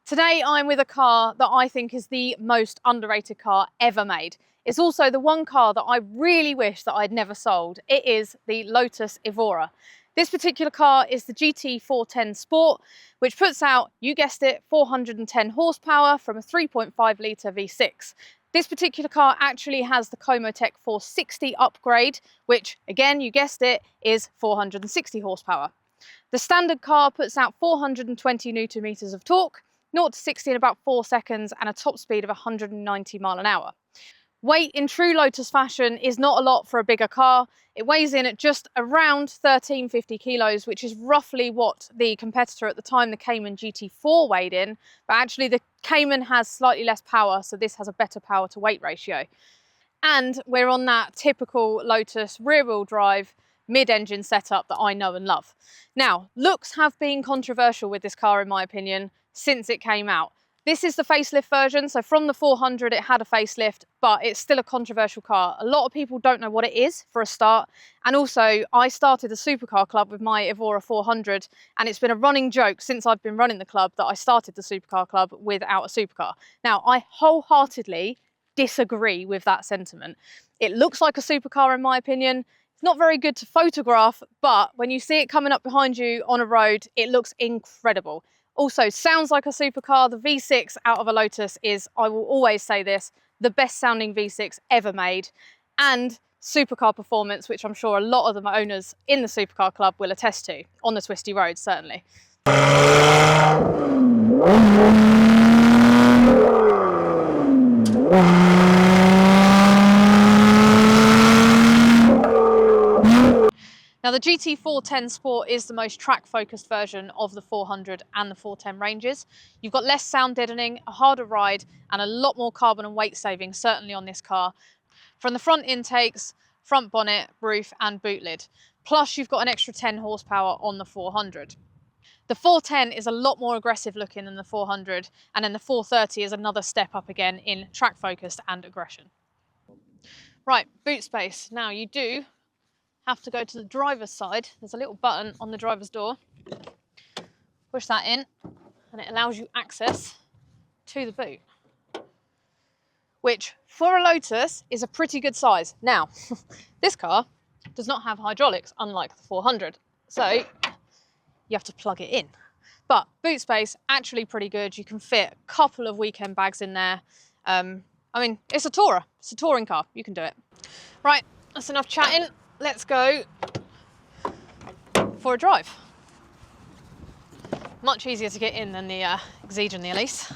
Today I'm with a car that I think is the most underrated car ever made. It's also the one car that I really wish that I'd never sold. It is the Lotus Evora. This particular car is the GT410 Sport, which puts out, you guessed it, 410 horsepower from a 3.5 litre V6. This particular car actually has the Comotech 460 upgrade, which again, you guessed it, is 460 horsepower. The standard car puts out 420 Newton meters of torque, 0 to 60 in about 4 seconds, and a top speed of 190 miles an hour. Weight in true Lotus fashion is not a lot for a bigger car. It weighs in at just around 1350 kilos, which is roughly what the competitor at the time, the Cayman GT4, weighed in. But actually the Cayman has slightly less power, so this has a better power to weight ratio. And we're on that typical Lotus rear-wheel drive mid-engine setup that I know and love. Now, looks have been controversial with this car in my opinion since it came out. This is the facelift version, so from the 400 it had a facelift, but it's still a controversial car. A lot of people don't know what it is for a start, and also I started a supercar club with my Evora 400, and it's been a running joke since I've been running the club that I started the supercar club without a supercar. Now, I wholeheartedly disagree with that sentiment. It looks like a supercar in my opinion. It's not very good to photograph, but when you see it coming up behind you on a road, it looks incredible. Also, sounds like a supercar. The V6 out of a Lotus is, I will always say this, the best sounding V6 ever made, and supercar performance, which I'm sure a lot of the owners in the supercar club will attest to, on the twisty roads certainly. Now the GT410 Sport is the most track-focused version of the 400 and the 410 ranges. You've got less sound deadening, a harder ride, and a lot more carbon and weight saving, certainly on this car. From the front intakes, front bonnet, roof, and boot lid. Plus you've got an extra 10 horsepower on the 400. The 410 is a lot more aggressive looking than the 400, and then the 430 is another step up again in track-focused and aggression. Right, boot space. Now you do have to go to the driver's side. There's a little button on the driver's door. Push that in and it allows you access to the boot, which for a Lotus is a pretty good size. Now, this car does not have hydraulics, unlike the 400, so you have to plug it in. But boot space, actually pretty good. You can fit a couple of weekend bags in there. I mean, it's a tourer. It's a touring car. You can do it. Right, that's enough chatting. Let's go for a drive. Much easier to get in than the Exige and the Elise.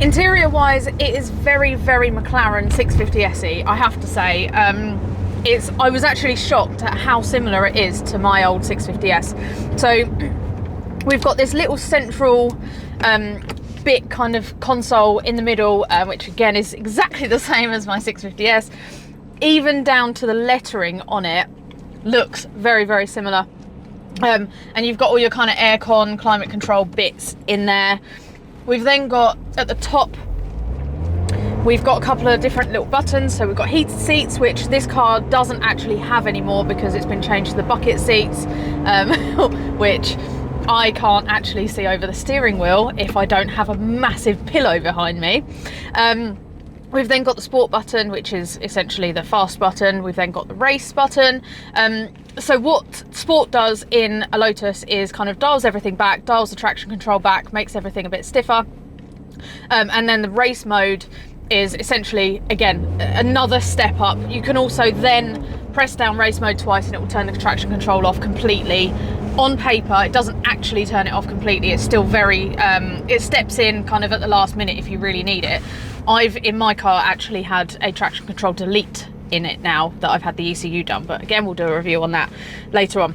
Interior wise, it is very, very McLaren 650 SE, I have to say. I was actually shocked at how similar it is to my old 650S. So we've got this little central bit kind of console in the middle, which again is exactly the same as my 650S. Even down to the lettering on it looks very, very similar. And you've got all your kind of aircon, climate control bits in there. We've then got at the top, we've got a couple of different little buttons. So we've got heated seats, which this car doesn't actually have anymore because it's been changed to the bucket seats, which I can't actually see over the steering wheel if I don't have a massive pillow behind me. We've then got the sport button, which is essentially the fast button. We've then got the race button. So what sport does in a Lotus is kind of dials everything back, dials the traction control back, makes everything a bit stiffer. And then the race mode is essentially, again, another step up. You can also then press down race mode twice and it will turn the traction control off completely. On paper, it doesn't actually turn it off completely. It's still very, it steps in kind of at the last minute if you really need it. I've, in my car, actually had a traction control delete in it now that I've had the ECU done, but again, we'll do a review on that later on.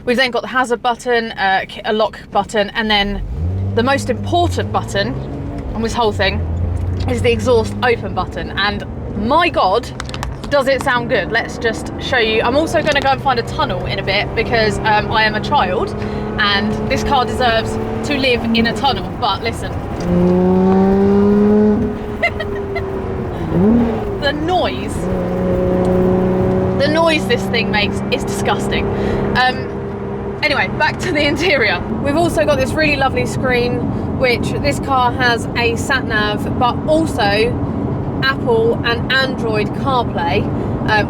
We've then got the hazard button, a lock button, and then the most important button on this whole thing is the exhaust open button. And my God, does it sound good? Let's just show you. I'm also going to go and find a tunnel in a bit because I am a child and this car deserves to live in a tunnel. But listen, the noise this thing makes is disgusting. Anyway, back to the interior. We've also got this really lovely screen, which this car has a sat nav, but also Apple and Android CarPlay,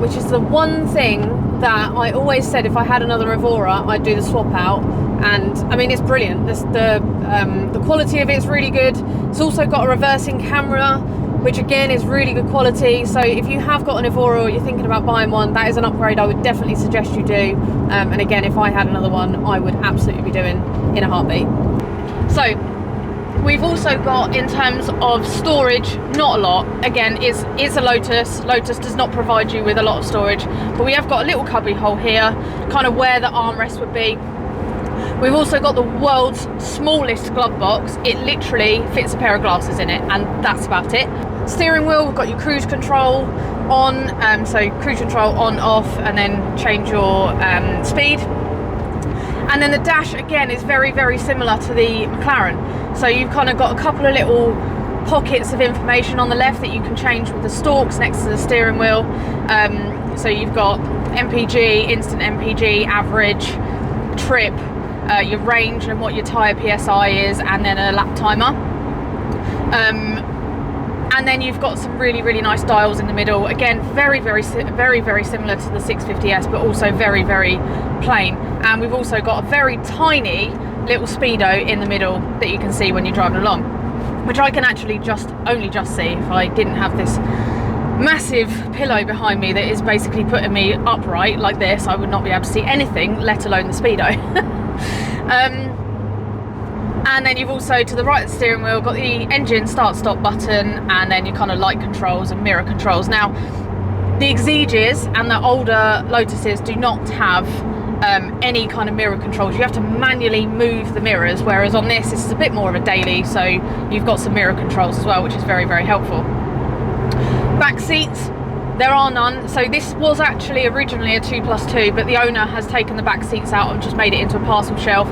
which is the one thing that I always said if I had another Evora, I'd do the swap out. And I mean, it's brilliant. The quality of it is really good. It's also got a reversing camera, which again is really good quality. So if you have got an Evora or you're thinking about buying one, that is an upgrade I would definitely suggest you do. And again, if I had another one, I would absolutely be doing in a heartbeat. So we've also got, in terms of storage, not a lot. Again, it's a Lotus. Lotus does not provide you with a lot of storage, but we have got a little cubby hole here, kind of where the armrest would be. We've also got the world's smallest glove box. It literally fits a pair of glasses in it, and that's about it. Steering wheel, we've got your cruise control on, so cruise control on, off, and then change your speed. And then the dash, again, is very, very similar to the McLaren. So you've kind of got a couple of little pockets of information on the left that you can change with the stalks next to the steering wheel. So you've got MPG, instant MPG, average, trip, your range and what your tyre PSI is, and then a lap timer. And then you've got some really, really nice dials in the middle. Again, very, very similar to the 650S, but also very, very plain. And we've also got a very tiny little speedo in the middle that you can see when you're driving along, which I can actually only just see. If I didn't have this massive pillow behind me that is basically putting me upright like this, I would not be able to see anything, let alone the speedo. And then you've also, to the right of the steering wheel, got the engine start-stop button, and then your kind of light controls and mirror controls. Now, the Exiges and the older Lotuses do not have any kind of mirror controls. You have to manually move the mirrors, whereas on this is a bit more of a daily, so you've got some mirror controls as well, which is very, very helpful. Back seats, there are none. So this was actually originally a 2+2, but the owner has taken the back seats out and just made it into a parcel shelf.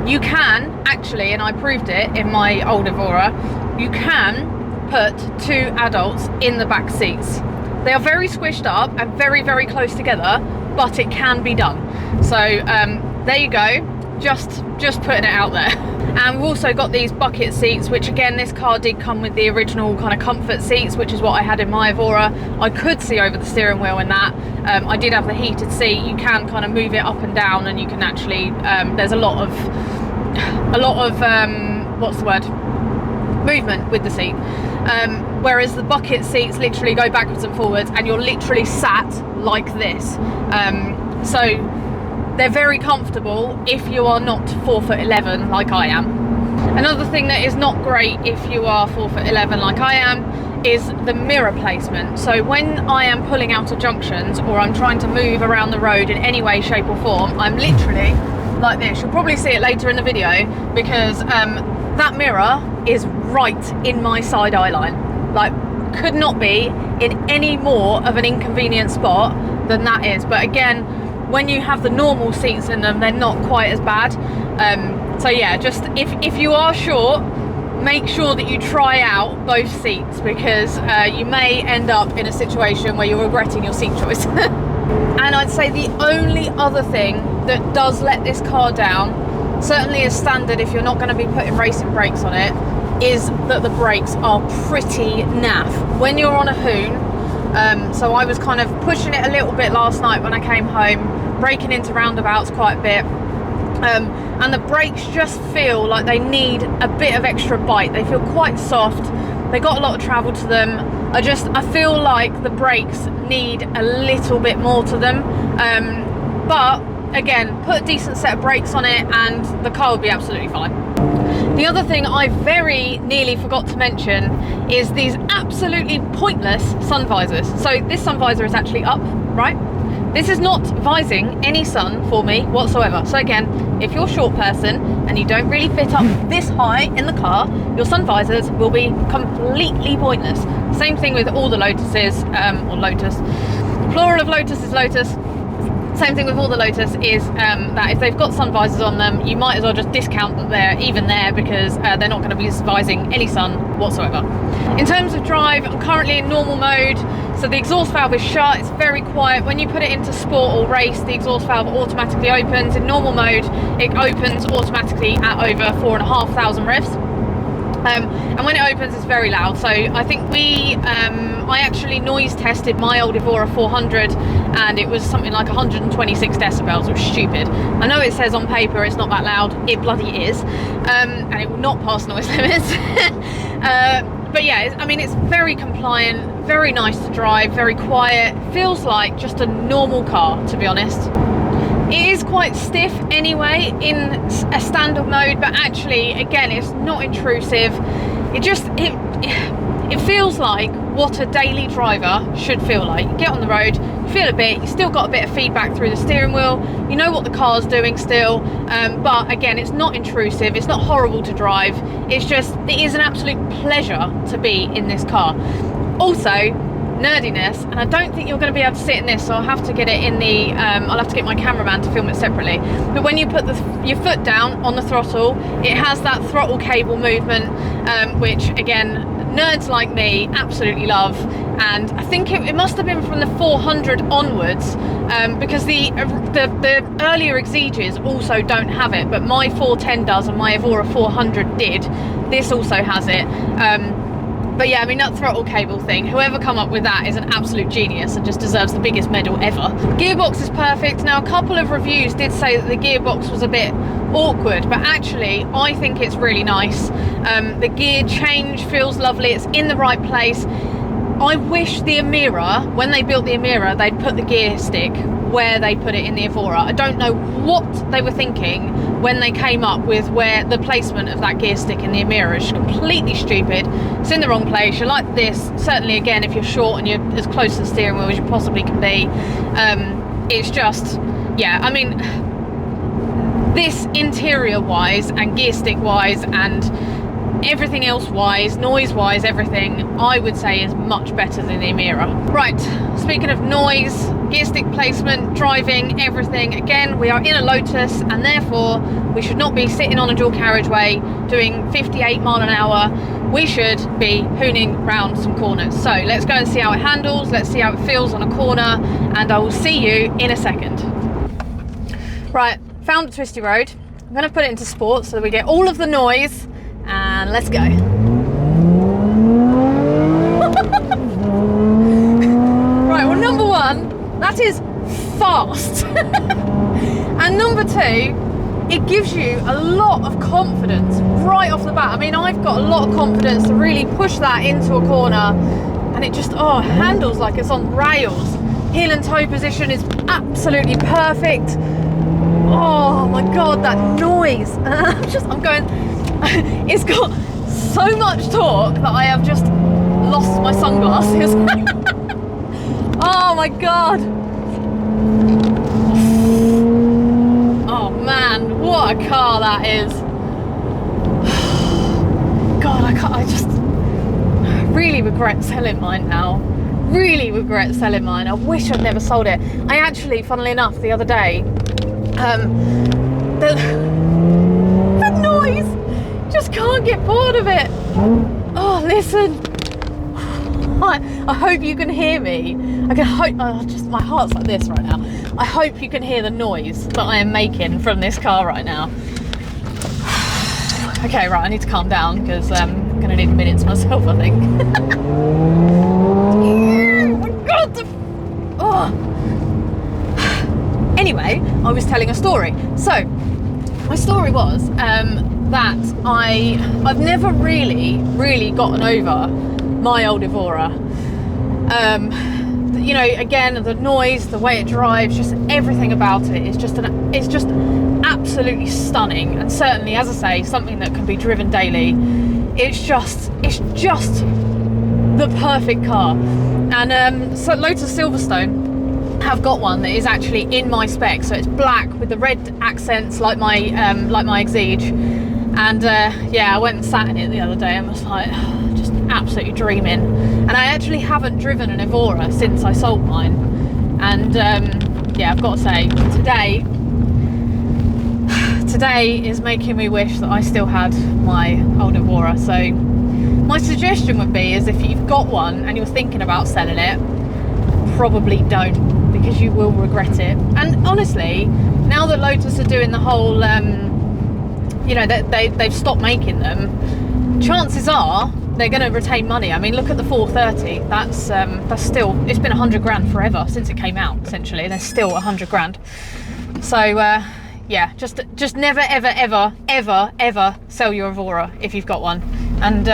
You can actually, and I proved it in my old Evora, you can put 2 adults in the back seats. They are very squished up and very, very close together, but it can be done. So there you go, just putting it out there. And we've also got these bucket seats, which again, this car did come with the original kind of comfort seats, which is what I had in my Evora. I could see over the steering wheel in that. I did have the heated seat. You can kind of move it up and down, and you can actually, there's a lot of what's the word? Movement with the seat. Whereas the bucket seats literally go backwards and forwards, and you're literally sat like this. So they're very comfortable if you are not 4'11" like I am. Another thing that is not great if you are 4'11" like I am is the mirror placement. So when I am pulling out of junctions, or I'm trying to move around the road in any way, shape or form, I'm literally like this. You'll probably see it later in the video, because that mirror is right in my side eye line. Like, could not be in any more of an inconvenient spot than that is. But again, when you have the normal seats in them, they're not quite as bad. So yeah, just if you are short, make sure that you try out both seats, because you may end up in a situation where you're regretting your seat choice. And I'd say the only other thing that does let this car down, certainly as standard if you're not going to be putting racing brakes on it, is that the brakes are pretty naff when you're on a hoon. So I was kind of pushing it a little bit last night when I came home, braking into roundabouts quite a bit, and the brakes just feel like they need a bit of extra bite. They feel quite soft, they got a lot of travel to them. I feel like the brakes need a little bit more to them, but again, put a decent set of brakes on it and the car will be absolutely fine. The other thing I very nearly forgot to mention is these absolutely pointless sun visors. So this sun visor is actually up, right? This is not vising any sun for me whatsoever. So again, if you're a short person and you don't really fit up this high in the car, your sun visors will be completely pointless. Same thing with all the Lotuses, or Lotus. Plural of Lotus is Lotus. Same thing with all the Lotus is that if they've got sun visors on them, you might as well just discount that they're even there, because they're not going to be vising any sun whatsoever. In terms of drive, I'm currently in normal mode, So the exhaust valve is shut, it's very quiet. When you put it into sport or race, the exhaust valve automatically opens. In normal mode, it opens automatically at over 4,500 revs. And when it opens, it's very loud. So I think I actually noise tested my old Evora 400 and it was something like 126 decibels, which is stupid. I know it says on paper it's not that loud, it bloody is. And it will not pass noise limits. But yeah, I mean, it's very compliant, very nice to drive, very quiet. Feels like just a normal car, to be honest. It is quite stiff anyway in a standard mode, but actually, again, it's not intrusive. It feels like what a daily driver should feel like. You get on the road, you feel a bit, you still got a bit of feedback through the steering wheel, you know what the car's doing still, but again, it's not intrusive, it's not horrible to drive, it is an absolute pleasure to be in this car. Also, nerdiness, and I don't think you're going to be able to sit in this, so I'll have to get it in the I'll have to get my cameraman to film it separately, but when you put your foot down on the throttle, it has that throttle cable movement, which again, nerds like me absolutely love. And I think it must have been from the 400 onwards, because the earlier Exiges also don't have it, but my 410 does and my Evora 400 did. This also has it. But yeah, I mean, that throttle cable thing, whoever come up with that is an absolute genius and just deserves the biggest medal ever. Gearbox is perfect. Now, a couple of reviews did say that the gearbox was a bit awkward, but actually I think it's really nice. The gear change feels lovely, it's in the right place. I wish the Emira, when they built the Emira, they'd put the gear stick where they put it in the Evora. I don't know what they were thinking when they came up with where the placement of that gear stick in the Emira is completely stupid. It's in the wrong place. You're like this, certainly again, if you're short and you're as close to the steering wheel as you possibly can be. It's just, yeah, I mean, this interior wise and gear stick wise and everything else wise, noise wise, everything, I would say is much better than the Emira. Right, speaking of noise, gear stick placement, driving, everything, again, we are in a Lotus and therefore we should not be sitting on a dual carriageway doing 58 mile an hour. We should be hooning round some corners. So let's go and see how it handles, let's see how it feels on a corner, and I will see you in a second. Right, found a twisty road. I'm going to put it into sport so that we get all of the noise, and let's go. Right, well, number one, that is fast. And number two, it gives you a lot of confidence right off the bat. I mean, I've got a lot of confidence to really push that into a corner, and it just, handles like it's on rails. Heel and toe position is absolutely perfect. Oh my God, that noise. I'm going, it's got so much torque that I have just lost my sunglasses. Oh my God. Oh man, what a car that is. God, I just really regret selling mine now. Really regret selling mine. I wish I'd never sold it. I actually, funnily enough, the other day, the noise, just can't get bored of it. Oh, listen. I hope you can hear me. I can hope, just my heart's like this right now. I hope you can hear the noise that I am making from this car right now. Okay, right, I need to calm down because I'm gonna need a minute to myself, I think. Oh my God, Anyway, I was telling a story. So, my story was that I've never really gotten over my old Evora. You know, again, the noise, the way it drives, just everything about it is just absolutely stunning. And certainly, as I say, something that can be driven daily. It's just the perfect car. And so Lotus Silverstone have got one that is actually in my spec, so it's black with the red accents like my Exige. And yeah, I went and sat in it the other day and was like, just absolutely dreaming. And I actually haven't driven an Evora since I sold mine. And yeah, I've got to say, today is making me wish that I still had my old Evora. So my suggestion would be is if you've got one and you're thinking about selling it, probably don't, because you will regret it. And honestly, now that Lotus are doing the whole, you know, they've stopped making them, chances are they're going to retain money. I mean, look at the 430. That's still, it's been 100 grand forever since it came out. Essentially, they're still 100 grand. So yeah, just never ever sell your Evora if you've got one. And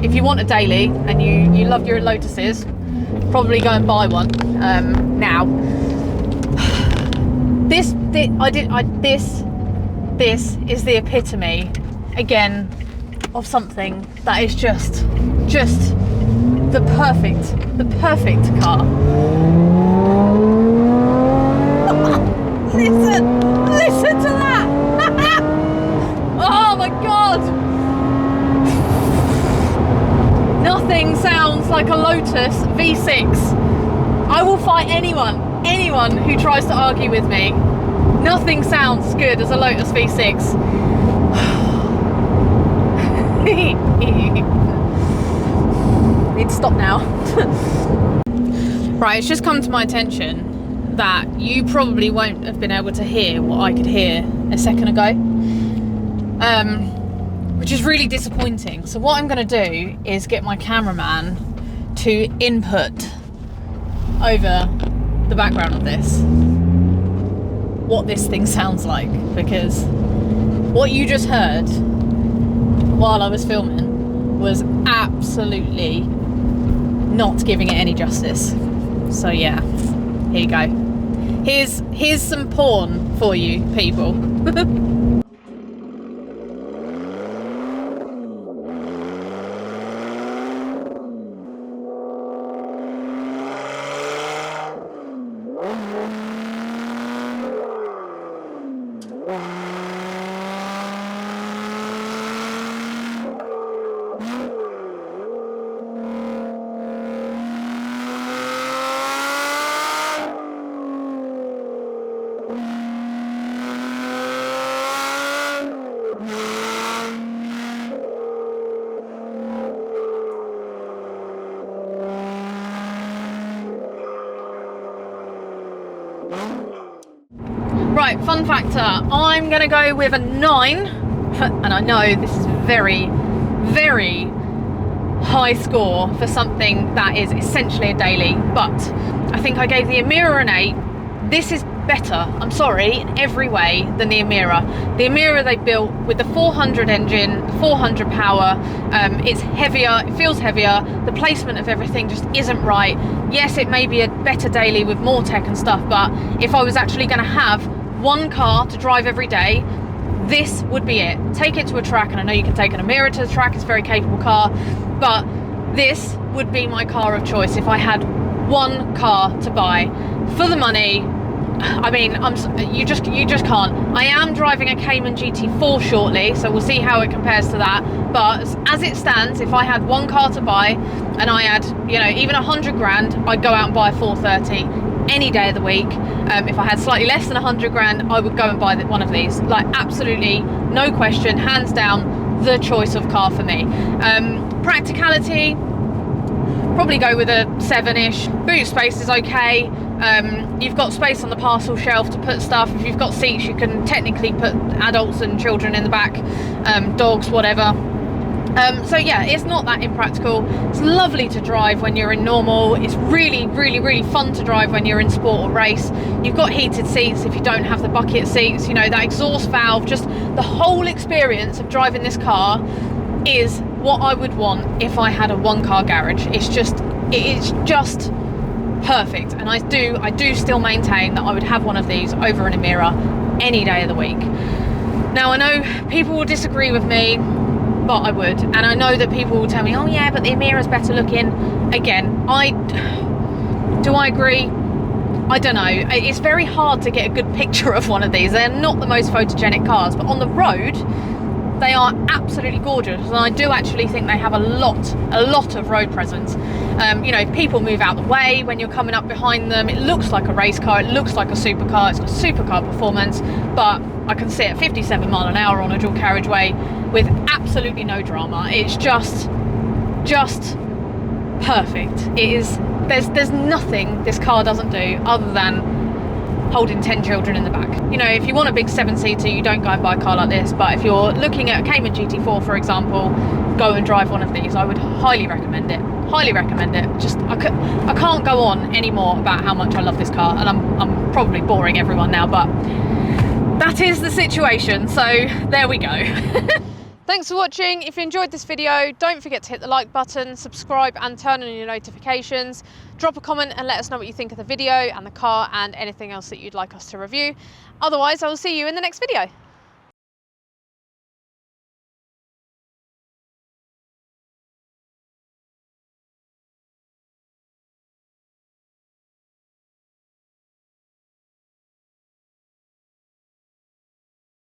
if you want a daily and you love your Lotuses, probably go and buy one now. This is the epitome again of something that is just the perfect car. Listen to that. Oh my god, nothing sounds like a Lotus V6. I will fight anyone who tries to argue with me. Nothing sounds as good as a Lotus V6. Need to stop now. Right, it's just come to my attention that you probably won't have been able to hear what I could hear a second ago, which is really disappointing. So what I'm going to do is get my cameraman to input over the background of this what this thing sounds like, because what you just heard while I was filming was absolutely not giving it any justice. So yeah, here you go. Here's some porn for you people. Right, fun factor, I'm gonna go with a 9, and I know this is very high score for something that is essentially a daily, but I think I gave the Emira an 8. This is better, I'm sorry, in every way than the Emira. The Emira they built with the 400 engine, 400 power, it's heavier, it feels heavier, the placement of everything just isn't right. Yes, it may be a better daily with more tech and stuff, but if I was actually going to have one car to drive every day, this would be it. Take it to a track, and I know you can take an Emira to the track, it's a very capable car, but this would be my car of choice if I had one car to buy for the money. I mean, you just can't. I am driving a Cayman GT4 shortly, so we'll see how it compares to that. But as it stands, if I had one car to buy and I had, you know, even 100 grand, I'd go out and buy a 430 any day of the week. If I had slightly less than 100 grand, I would go and buy one of these. Like, absolutely, no question, hands down, the choice of car for me. Practicality, probably go with a 7-ish. Boot space is okay. You've got space on the parcel shelf to put stuff. If you've got seats, you can technically put adults and children in the back, dogs, whatever. So yeah, it's not that impractical. It's lovely to drive when you're in normal. It's really fun to drive when you're in sport or race. You've got heated seats if you don't have the bucket seats, you know, that exhaust valve, just the whole experience of driving this car is what I would want if I had a one-car garage. It's just perfect, and I do still maintain that I would have one of these over an Emira any day of the week. Now, I know people will disagree with me, but I would, and I know that people will tell me, oh yeah, but the Emira's better looking. Again, do I agree? I don't know. It's very hard to get a good picture of one of these. They're not the most photogenic cars, but on the road they are absolutely gorgeous, and I do actually think they have a lot of road presence. You know, people move out the way when you're coming up behind them. It looks like a race car, it looks like a supercar, it's got supercar performance, but I can sit at 57 mile an hour on a dual carriageway with absolutely no drama. It's just perfect. It is There's nothing this car doesn't do other than holding 10 children in the back. You know, if you want a big 7-seater, you don't go and buy a car like this, but if you're looking at a Cayman GT4, for example, go and drive one of these. I would highly recommend it. Highly recommend it. Just, I can't go on anymore about how much I love this car, and I'm probably boring everyone now, but that is the situation, so there we go. Thanks for watching. If you enjoyed this video, don't forget to hit the like button, subscribe and turn on your notifications. Drop a comment and let us know what you think of the video and the car and anything else that you'd like us to review. Otherwise, I will see you in the next video.